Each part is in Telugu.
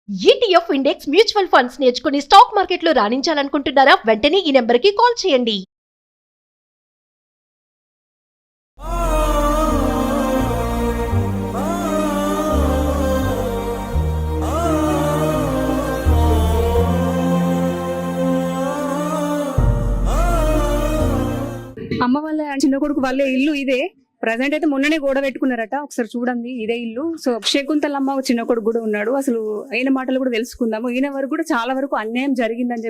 ETF ఇండెక్స్ మ్యూచువల్ ఫండ్స్ నేర్చుకుని స్టాక్ మార్కెట్లో రాణించాలనుకుంటున్నారా? వెంటనే ఈ నెంబర్కి కాల్ చేయండి. అమ్మ వాళ్ళ చిన్న కొడుకు వాళ్ళ ఇల్లు ఇదే. ప్రజెంట్ అయితే మొన్ననే గోడ పెట్టుకున్నారట, ఒకసారి చూడండి ఇదే ఇల్లు. సో శకుంతలమ్మ చిన్న కొడుకు కూడా ఉన్నాడు. అసలు ఈయన మాటలు కూడా తెలుసుకుందాము. ఈయన వరకు కూడా చాలా వరకు అన్యాయం జరిగిందని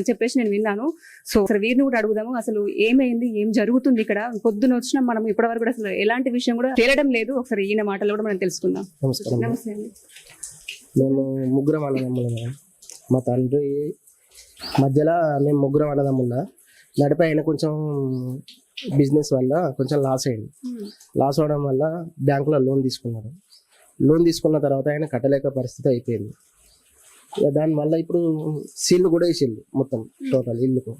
చెప్పేసి నేను విన్నాను. సో ఒకసారి వీరిని కూడా అడుగుదాము, అసలు ఏమైంది, ఏం జరుగుతుంది ఇక్కడ. పొద్దున వచ్చినాం మనం, ఇప్పటి వరకు కూడా అసలు ఎలాంటి విషయం కూడా తేలడం లేదు. ఒకసారి ఈయన మాటలు కూడా మనం తెలుసుకుందాం. నమస్తే అండి. మేము ముగ్గురం అన్నదమ్ములు. మా తండ్రి మధ్యలో మేము ముగ్గురం అన్నదమ్ముల నడిపి ఆయన కొంచెం బిజినెస్ వల్ల కొంచెం లాస్ అయింది. లాస్ అవడం వల్ల బ్యాంకులో లోన్ తీసుకున్నాడు. లోన్ తీసుకున్న తర్వాత ఆయన కట్టలేక పరిస్థితి అయిపోయింది. దానివల్ల ఇప్పుడు సీల్ కూడా వేసిండు, మొత్తం టోటల్ ఇల్లుకు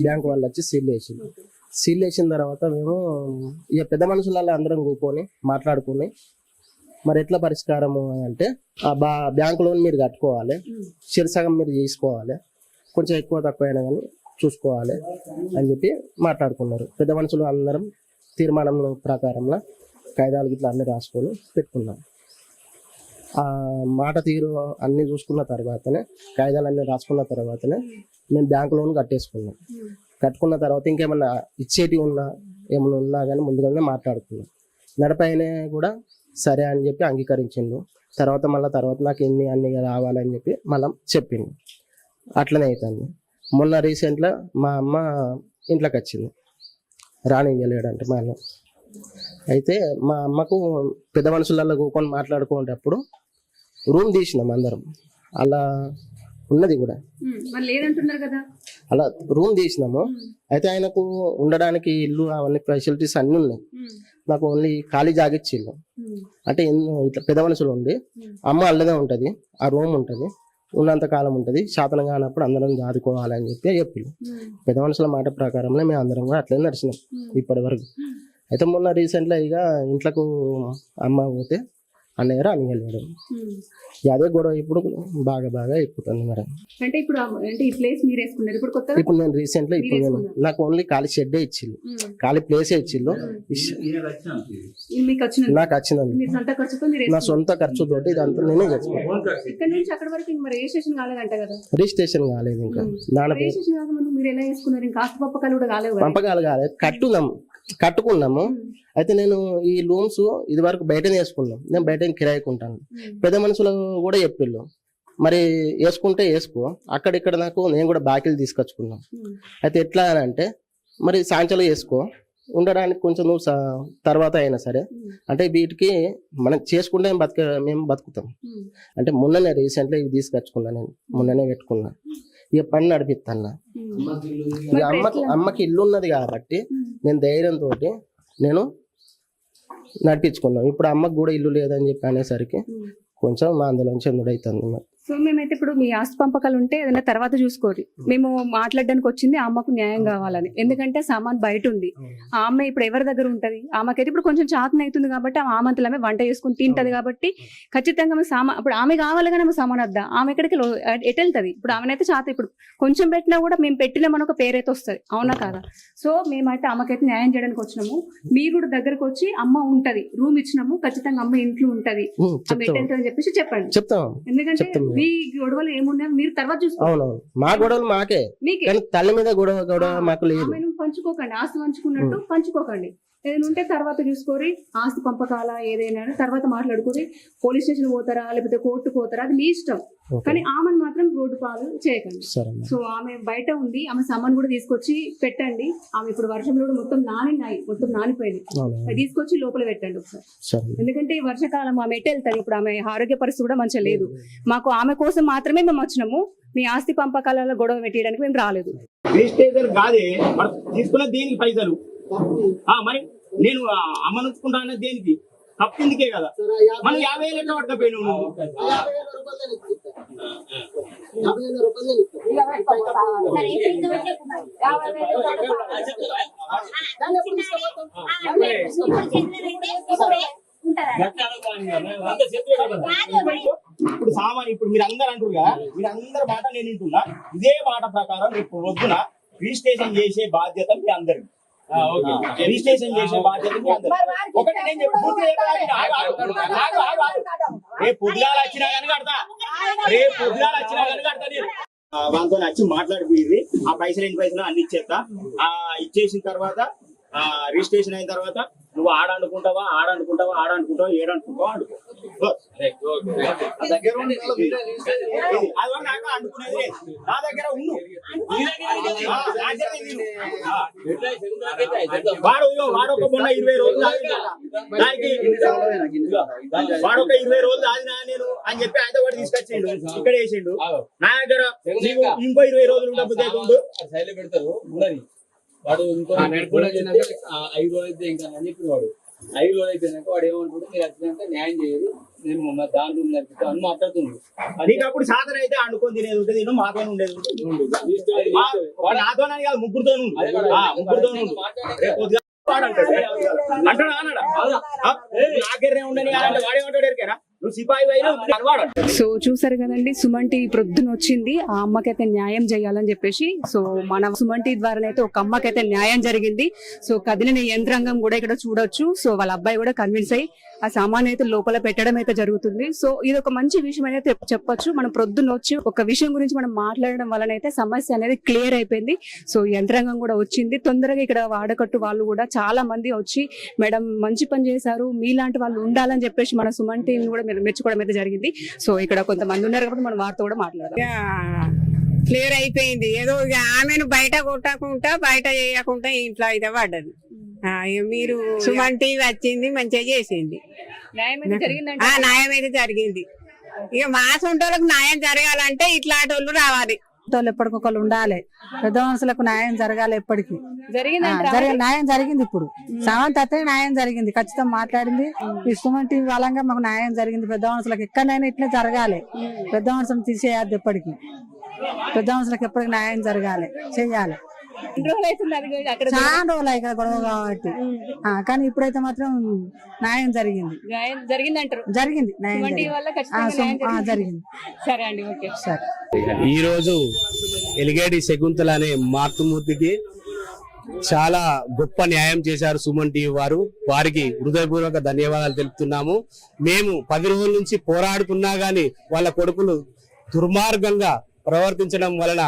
బ్యాంకు వాళ్ళు వచ్చి సీల్ వేసిండు. సీల్ వేసిన తర్వాత మేము ఇక పెద్ద మనుషులలో అందరం కూర్చొని మాట్లాడుకుని మరి ఎట్లా పరిష్కారము అంటే బ్యాంకు లోన్ మీరు కట్టుకోవాలి, చిరసగం మీరు తీసుకోవాలి, కొంచెం ఎక్కువ తక్కువ అయినా కానీ చూసుకోవాలి అని చెప్పి మాట్లాడుకున్నారు. పెద్ద మనుషులు అందరం తీర్మానం ప్రకారంలో కాయిదాలు గిట్లా అన్నీ రాసుకొని పెట్టుకున్నాం. ఆ మాట తీరు అన్నీ చూసుకున్న తర్వాతనే, కాయిదాలు అన్నీ రాసుకున్న తర్వాతనే మేము బ్యాంకు లోన్ కట్టేసుకున్నాం. కట్టుకున్న తర్వాత ఇంకేమన్నా ఇచ్చేటివి ఉన్నా ఏమన్నా ఉన్నా కానీ ముందుగానే మాట్లాడుకున్నాం. నడపైనే కూడా సరే అని చెప్పి అంగీకరించిండు. తర్వాత నాకు అన్ని రావాలని చెప్పి మళ్ళీ చెప్పిండు. అట్లనే అవుతుంది. మొన్న రీసెంట్గా మా అమ్మ ఇంట్లోకి వచ్చింది, రానివ్వలేడంటే మా అన్న. అయితే మా అమ్మకు పెద్ద మనుషులలో కూకొని మాట్లాడుకునేటప్పుడు రూమ్ తీసినాం అందరం. అలా ఉన్నది కూడా అలా రూమ్ తీసినాము. అయితే ఆయనకు ఉండడానికి ఇల్లు అవన్నీ ఫెసిలిటీస్ అన్నీ ఉన్నాయి. నాకు ఓన్లీ ఖాళీ జాగిచ్చిల్లు. అంటే ఇట్లా పెద్ద మనుషులు ఉండి అమ్మ అల్లదే ఉంటుంది, ఆ రూమ్ ఉంటుంది, ఉన్నంత కాలం ఉంటుంది, శాతన కానప్పుడు అందరం దాదుకోవాలని చెప్పి చెప్పిల్లు. పెద్ద మనుషుల మాట ప్రకారంలో మేము అందరం కూడా అట్లనే నడిచినాం ఇప్పటి వరకు. అయితే మొన్న రీసెంట్గా ఇక ఇంట్లోకి అమ్మ పోతే అన్నయ్య రానివ్వలేడు. అదే గొడవ ఇప్పుడు బాగా ఎక్కుతుంది. మరి అంటే ఇప్పుడు ఈ ప్లేస్ మీరు వేసుకున్నారు ఇప్పుడు కొత్తగా? ఇప్పుడు నేను రీసెంట్గా ఇప్పుడు నాకు ఓన్లీ ఖాళీ షెడ్డే ఇచ్చిల్లు, ఖాళీ ప్లేసే ఇచ్చిల్లు. నాకు వచ్చిందండి నా సొంత ఖర్చుతోటి ఇదంతా నేనే చేసుకున్నాను. రిజిస్ట్రేషన్ కాలేదు ఇంకా. పంపకాలు కాలేదు, కట్టుకున్నాము. అయితే నేను ఈ రూమ్స్ ఇది వరకు బయటనే వేసుకున్నాం, నేను బయట కిరాయికుంటాను. పెద్ద మనుషులు కూడా చెప్పిళ్ళు మరి వేసుకుంటే వేసుకో, అక్కడిక్కడ నేను కూడా బాకీలు తీసుకొచ్చుకున్నాం. అయితే ఎట్లా అని అంటే మరి సాయంత్రం వేసుకో, ఉండడానికి కొంచెం నువ్వు తర్వాత అయినా సరే అంటే వీటికి మనం చేసుకుంటే మేము బతుకుతాం. అంటే మొన్ననే రీసెంట్గా ఇవి తీసుకొచ్చుకున్నా, నేను మొన్ననే పెట్టుకున్నా. ఇక పని నడిపిస్తాను. ఇక అమ్మకి ఇల్లు ఉన్నది కాబట్టి నేను ధైర్యంతో నేను నడిపించుకున్నాం. ఇప్పుడు అమ్మకు కూడా ఇల్లు లేదని చెప్పి అనేసరికి కొంచెం మా అందులోంచి ఎందుడైతుంది. మరి సో మేమైతే ఇప్పుడు మీ ఆస్తి పంపకాలు ఉంటే ఏదైనా తర్వాత చూసుకోరు. మేము మాట్లాడడానికి వచ్చింది అమ్మకు న్యాయం కావాలని. ఎందుకంటే సామాన్ బయట ఉంది, ఆ అమ్మ ఇప్పుడు ఎవరి దగ్గర ఉంటది? ఆమెకైతే ఇప్పుడు కొంచెం చాతన అవుతుంది కాబట్టి ఆమె వంట చేసుకుని తింటది కాబట్టి ఖచ్చితంగా ఇప్పుడు ఆమె కావాలి కానీ ఆమె సామాన్ వద్దా, ఆమె ఎక్కడికి ఎటు వెళ్తుంది? ఇప్పుడు ఆమెనైతే చాత ఇప్పుడు కొంచెం పెట్టినా కూడా మేము పెట్టినామని ఒక పేరైతే వస్తుంది, అవునా కాదా? సో మేమైతే ఆమెకైతే న్యాయం చేయడానికి వచ్చినాము. మీరు కూడా దగ్గరకు వచ్చి అమ్మ ఉంటది, రూమ్ ఇచ్చినాము, ఖచ్చితంగా అమ్మ ఇంట్లో ఉంటది, ఆమె ఎటు వెళ్తుంది అని చెప్పేసి చెప్పండి. ఎందుకంటే మీ గొడవలు ఏమున్నాయో మీరు తర్వాత చూసుకోవాలి. మా గొడవలు మాకే, తల్లి మీద గొడవ మాకు లేదు. పంచుకోకండి, ఆస్తి పంచుకున్నట్టు పంచుకోకండి. ఏదైనా ఉంటే తర్వాత చూసుకోరి. ఆస్తి పంపకాల ఏదైనా తర్వాత మాట్లాడుకోరి. పోలీస్ స్టేషన్ పోతారా లేకపోతే కోర్టు పోతారా అది మీ ఇష్టం, కానీ ఆమెను మాత్రం రోడ్డు పాలు చేయకండి. సో ఆమె బయట ఉంది, ఆమె సామాన్ కూడా తీసుకొచ్చి పెట్టండి. ఆమె ఇప్పుడు వర్షంలో కూడా మొత్తం నానిపోయింది, తీసుకొచ్చి లోపల పెట్టండి ఒకసారి. ఎందుకంటే ఈ వర్షాకాలం ఆమె ఎటు వెళ్తారు? ఇప్పుడు ఆమె ఆరోగ్య పరిస్థితి కూడా మంచిగా లేదు. మాకు ఆమె కోసం మాత్రమే మేము వచ్చినాము, మీ ఆస్తి పంపకాలలో గొడవ పెట్టడానికి మేము రాలేదు. మరి నేను అమ్మ నుంచుకుంటా దేనికి తప్పిందికే కదా. మనం 50,000 ఎట్లా పట్టకపోయినావు నువ్వు? ఇప్పుడు సామాన్ ఇప్పుడు మీరు అందరు అంటున్నారు కదా, మీరు అందరి మాట నేను వింటున్నా. ఇదే మాట ప్రకారం రేపు వద్దున రిజిస్ట్రేషన్ చేసే బాధ్యత మీ అందరికి. రిజిస్ట్రేషన్ చేసే బాధ్యత మీ అందరికి. ఒకటి నేను చెప్పి పూర్తి చెప్పాలి. రేపు పొద్దుగాల వచ్చినా కానీ కడతా, రేపు పొద్దుగాల వచ్చినా కానీ కడతా నేను. వాళ్ళతో వచ్చి మాట్లాడిపోయింది. ఆ పైసలు ఎన్ని పైసలు అన్ని ఇచ్చేస్తా. ఇచ్చేసిన తర్వాత రిజిస్ట్రేషన్ అయిన తర్వాత నువ్వు ఆడనుకుంటావా ఏడనుకుంటావా అనుకో. అది వరకు నాకు అనుకునేది లేదు. నా దగ్గర ఉండు. వాడొక మొన్న 20 రోజులు దానికి వాడొక 20 రోజులు ఆదినా నేను అని చెప్పి ఆయన కూడా తీసుకొచ్చిండు, ఇక్కడ వేసిండు. నా దగ్గర ఇంకో 20 రోజులు ఉండబోతుంది. పెడతారు వాడు ఇంకో 5 రోజులు అయితే ఇంకా అని చెప్పిన వాడు 5 రోజులు అయిపోయినాక వాడు ఏమంటాడు, మీరు వచ్చినాక న్యాయం చేయరు, నేను దాంట్లో అని మాట్లాడుతుంది. నీకు అప్పుడు సాధన అయితే అనుకొని తినేది ఉంటుంది, నేను మాతో ఉండేది ఉంటుంది. నాతోనే కాదు, ముగ్గురుతో అంటాడా నాకెర్రే ఉండని వాడేమంటాడు ఎరికేనా నువ్వు సిపాయి అయినా. సో చూసారు కదండి, సుమన్ టీవీ ప్రొద్దున వచ్చింది ఆ అమ్మకైతే న్యాయం చేయాలని చెప్పేసి. సో మన సుమన్ టీవీ ద్వారానైతే ఒక అమ్మకైతే న్యాయం జరిగింది. సో కదిలిన యంత్రాంగం కూడా ఇక్కడ చూడొచ్చు. సో వాళ్ళ అబ్బాయి కూడా కన్విన్స్ అయ్యి ఆ సామాన్ అయితే లోపల పెట్టడం అయితే జరుగుతుంది. సో ఇది ఒక మంచి విషయం అయితే చెప్పొచ్చు. మనం ప్రొద్దున వచ్చి ఒక విషయం గురించి మనం మాట్లాడడం వలనైతే సమస్య అనేది క్లియర్ అయిపోయింది. సో యంత్రాంగం కూడా వచ్చింది తొందరగా. ఇక్కడ వాడకట్టు వాళ్ళు కూడా చాలా మంది వచ్చి మేడం మంచి పని చేశారు, మీలాంటి వాళ్ళు ఉండాలని చెప్పేసి మన సుమన్ టీవీని కూడా మెచ్చుకోవడం అయితే జరిగింది. సో ఇక్కడ కొంతమంది ఉన్నారు కాబట్టి మనం వారితో కూడా మాట్లాడదాం. క్లియర్ అయిపోయింది. ఏదో ఇక ఆమెను బయట కొట్టకుండా బయట చేయకుండా ఇంట్లో అయితే పడ్డది. ఇక మీరు సుమన్ టీవీ వచ్చింది మంచిగా చేసింది. న్యాయం అయితే జరిగింది. ఇక మా సొంటోళ్ళకి న్యాయం జరగాలంటే ఇట్లాంటి వాళ్ళు రావాలి. ఎప్పటికొకళ్ళు ఉండాలి, పెద్ద మనుషులకు న్యాయం జరగాలి. ఎప్పటికీ న్యాయం జరిగింది. ఇప్పుడు సమంత అతే న్యాయం జరిగింది, ఖచ్చితంగా మాట్లాడింది. ఈ సుమన్ టీవీ వాళ్ళంగా మాకు న్యాయం జరిగింది. పెద్ద మనుషులకు ఎక్కడైనా ఇట్లా జరగాలి. పెద్ద మనుషులను తీసేయద్దు, ఎప్పటికీ పెద్ద మనుషులకు ఎప్పటికీ న్యాయం జరగాలి, చెయ్యాలి. చాలా రోజులు ఇక్కడ గొడవ కాబట్టి, కానీ ఇప్పుడైతే మాత్రం న్యాయం జరిగింది. జరిగింది జరిగింది. సరే అండి, ఓకే. సరే. ఈ రోజు ఎలిగేడి శకుంతల అనే మాతృమూర్తికి చాలా గొప్ప న్యాయం చేశారు సుమన్ టీవీ వారు. వారికి హృదయపూర్వక ధన్యవాదాలు తెలుపుతున్నాము. మేము 10 రోజుల నుంచి పోరాడుతున్నా గానీ వాళ్ళ కొడుకులు దుర్మార్గంగా ప్రవర్తించడం వలన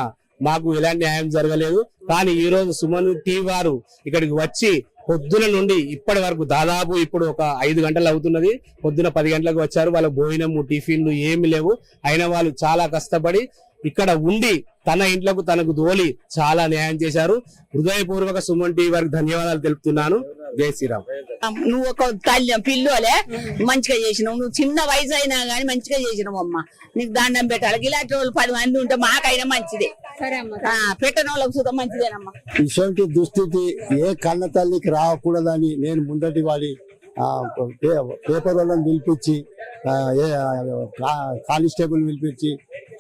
మాకు ఎలాంటి న్యాయం జరగలేదు. కానీ ఈ రోజు సుమన్ టీవీ వారు ఇక్కడికి వచ్చి పొద్దున నుండి ఇప్పటి వరకు దాదాపు ఇప్పుడు ఒక 5 గంటలు అవుతున్నది. పొద్దున 10 గంటలకు వచ్చారు. వాళ్ళ భోజనము టిఫిన్లు ఏమి లేవు. అయినా వాళ్ళు చాలా కష్టపడి ఇక్కడ ఉండి తన ఇంట్లోకి తనకు దోలి చాలా న్యాయం చేశారు. హృదయపూర్వక సుమన్ టీవీ వారికి ధన్యవాదాలు తెలుపుతున్నాను. జై శ్రీరామ్. నువ్వు ఒక పిల్లోలే మంచిగా చేసినావు. నువ్వు చిన్న వయసు అయినా గానీ మంచిగా చేసినావు అమ్మ. నీకు దండం పెట్టాలి. ఇలాంటి వాళ్ళు 10 మంది ఉంటే మాకైనా మంచిదే. పెట్టిన వాళ్ళకి సుతం మంచిదేనమ్మా. ఇటువంటి దుస్థితి ఏ కన్న తల్లికి రాకూడదని నేను ముందటి వాడి పేపర్ వాళ్ళని పిలిపించి కానిస్టేబుల్ పిలిపించి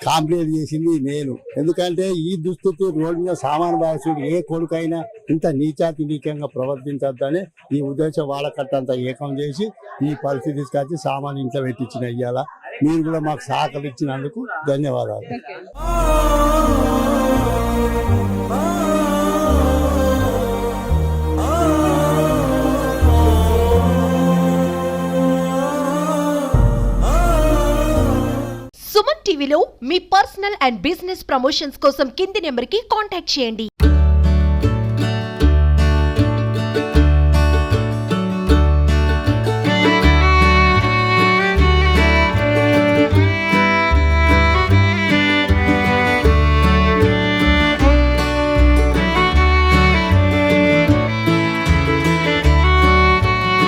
కంప్లైంట్ చేసింది నేను. ఎందుకంటే ఈ దుస్థితి రోడ్డు మీద సామాను బాసుడు ఏ కొడుకైనా ఇంత నీచాతి నీచంగా ప్రవర్తించద్దని ఈ ఉద్దేశం వాళ్ళకట్టంతా ఏకం చేసి ఈ పరిస్థితి తీసుకొచ్చి సామాను ఇంట్లో పెట్టించిన ఇయ్యాల. మీరు కూడా మాకు సహకరించినందుకు ధన్యవాదాలు. సుమన్ టీవీలో మీ పర్సనల్ అండ్ బిజినెస్ ప్రమోషన్స్ కోసం కింది నెంబర్కి కాంటాక్ట్ చేయండి.